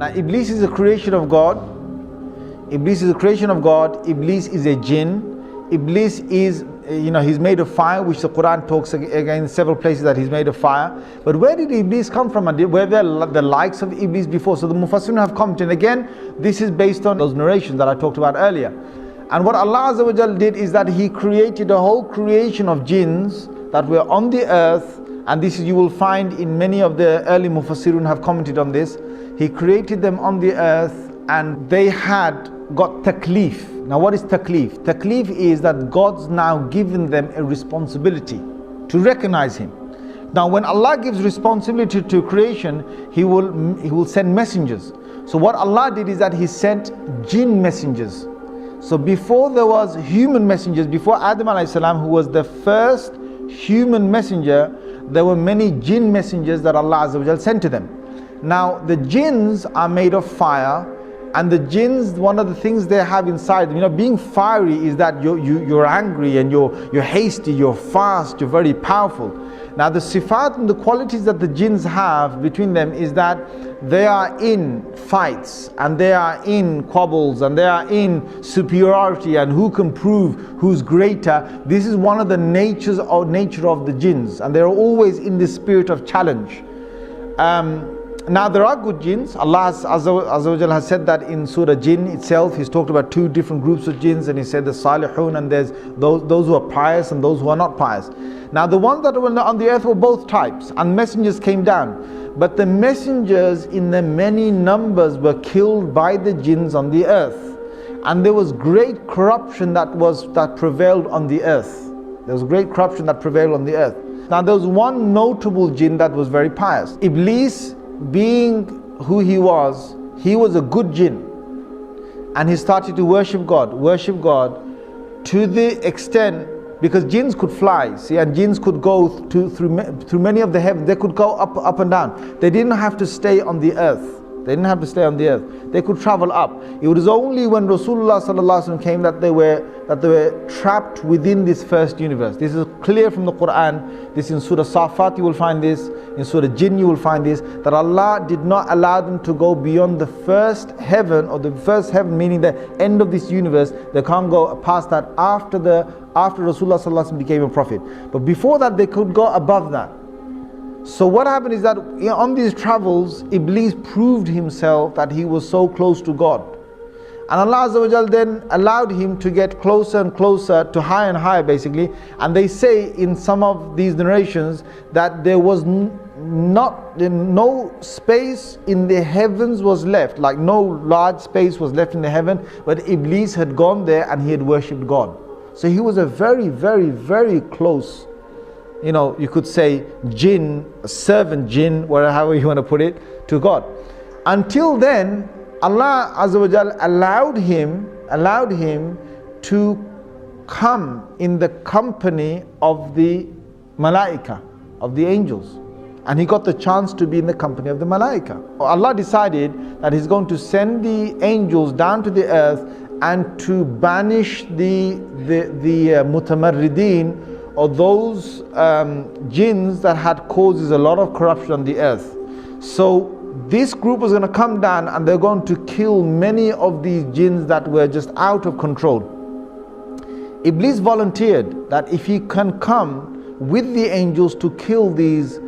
Now, Iblis is a creation of God. Iblis is a creation of God. Iblis is a jinn. Iblis is, he's made of fire, which the Quran talks again in several places that he's made of fire. But where did Iblis come from? And were there the likes of Iblis before? So the Mufassirun have commented. And again, this is based on those narrations that I talked about earlier. And what Allah Azza wa Jal did is that He created a whole creation of jinns that were on the earth. And this you will find in many of the early Mufassirun have commented on this. He created them on the earth and they had got taklif. Now what is taklif? Taklif is that God's now given them a responsibility to recognize Him. Now when Allah gives responsibility to creation, He will send messengers. So what Allah did is that He sent jinn messengers. So before there was human messengers, before Adam alayhi salam, who was the first human messenger, there were many jinn messengers that Allah Azza wa Jal sent to them. Now the jinns are made of fire, and the jinns, one of the things they have inside them, being fiery is that you're angry and you're hasty, you're fast, you're very powerful. Now the sifat and the qualities that the jinns have between them is that they are in fights and they are in quabbles and they are in superiority and who can prove who's greater. This is one of the nature of the jinns, and they're always in the spirit of challenge. Now there are good jinns. Allah Azza wa Jal has said that in Surah Jinn itself. He's talked about two different groups of jinns, and He said the salihun, and there's those who are pious and those who are not pious. Now the ones that were on the earth were both types, and messengers came down. But the messengers in the many numbers were killed by the jinns on the earth. And there was great corruption that prevailed on the earth. There was great corruption that prevailed on the earth. Now there was one notable jinn that was very pious. Iblis, being who he was a good jinn, and he started to worship God to the extent, because jinns could fly, see, and jinns could go through many of the heavens. They could go up and down. They didn't have to stay on the earth. They could travel up. It was only when Rasulullah sallallahu alaihi wasallam came that they were trapped within this first universe. This is clear from the Quran. This in Surah Safat you will find this. In Surah Jinn you will find this. That Allah did not allow them to go beyond the first heaven, or the first heaven meaning the end of this universe. They can't go past that after Rasulullah sallallahu alaihi wasallam became a prophet. But before that they could go above that. So what happened is that on these travels, Iblis proved himself that he was so close to God. And Allah Azza wa Jal then allowed him to get closer and closer to higher and higher basically. And they say in some of these narrations that there was no space in the heavens was left, like no large space was left in the heaven, but Iblis had gone there and he had worshipped God. So he was a very, very, very close, you could say jinn, a servant jinn, however you want to put it, to God. Until then, Allah Azza wa Jal allowed him to come in the company of the malaika, of the angels. And he got the chance to be in the company of the malaika. Allah decided that He's going to send the angels down to the earth and to banish the mutamarrideen, or those jinns that had causes a lot of corruption on the earth. So this group was going to come down and they're going to kill many of these jinns that were just out of control. Iblis volunteered that if he can come with the angels to kill these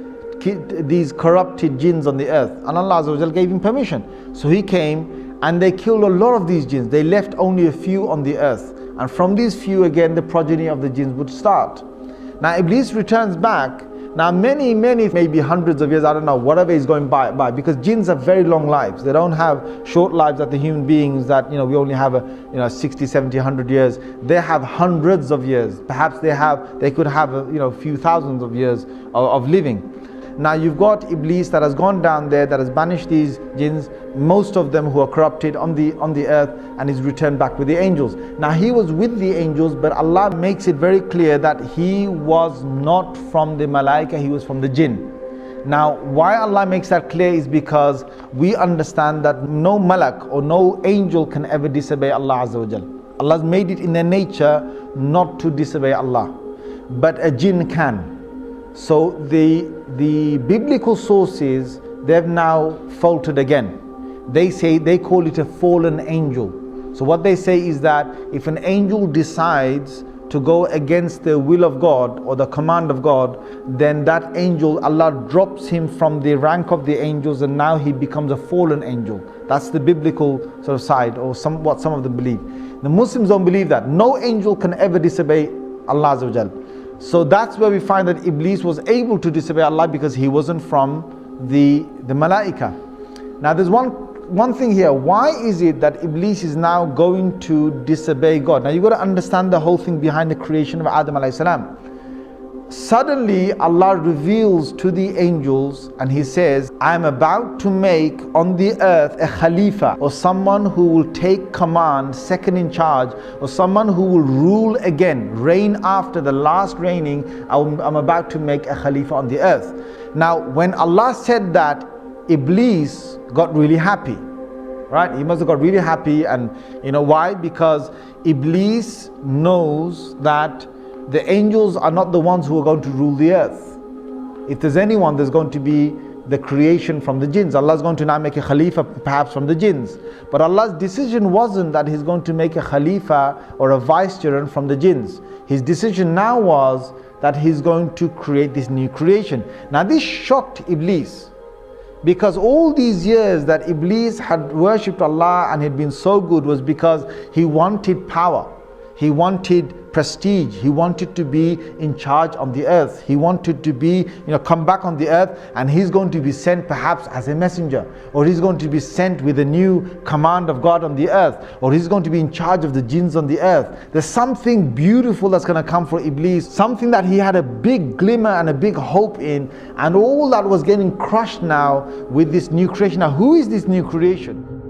corrupted jinns on the earth, and Allah Azza wa Jal gave him permission. So he came and they killed a lot of these jinns. They left only a few on the earth, and from these few again the progeny of the jinns would start. Now Iblis returns back. Now many, maybe hundreds of years, I don't know, whatever is going by, because jinns have very long lives. They don't have short lives that the human beings that, we only have 60, 70, 100 years. They have hundreds of years. Perhaps they could have a few thousands of years of living. Now you've got Iblis that has gone down there, that has banished these jinns, most of them who are corrupted on the earth, and is returned back with the angels. Now he was with the angels, but Allah makes it very clear that he was not from the malaika, he was from the jinn. Now why Allah makes that clear is because we understand that no malak or no angel can ever disobey Allah Azza wa Jal. Allah's made it in their nature not to disobey Allah, but a jinn can. So the biblical sources, they've now faltered again. they call it a fallen angel. So what they say is that if an angel decides to go against the will of God or the command of God, then that angel, Allah drops him from the rank of the angels and now he becomes a fallen angel. That's the biblical sort of side, or what some of them believe. The Muslims don't believe that. No angel can ever disobey Allah Azza wa Jal. So that's where we find that Iblis was able to disobey Allah, because he wasn't from the Malaika. Now there's one thing here. Why is it that Iblis is now going to disobey God? Now you've got to understand the whole thing behind the creation of Adam alayhi salam. Suddenly Allah reveals to the angels and he says, I am about to make on the earth a Khalifa, or someone who will take command, second in charge, or someone who will rule again, reign after the last reigning. I'm about to make a Khalifa on the earth. Now when Allah said that, Iblis got really happy, right? He must have got really happy. And you know why? Because Iblis knows that the angels are not the ones who are going to rule the earth. If there's anyone, there's going to be the creation from the Jins. Allah is going to now make a Khalifa perhaps from the Jins. But Allah's decision wasn't that He's going to make a Khalifa or a vicegerent from the Jins. His decision now was that He's going to create this new creation. Now this shocked Iblis, because all these years that Iblis had worshipped Allah and had been so good was because he wanted power, he wanted prestige, he wanted to be in charge on the earth, he wanted to be, come back on the earth, and he's going to be sent perhaps as a messenger, or he's going to be sent with a new command of God on the earth, or he's going to be in charge of the Jins on the earth. There's something beautiful that's going to come for Iblis, something that he had a big glimmer and a big hope in, and all that was getting crushed now with this new creation. Now who is this new creation?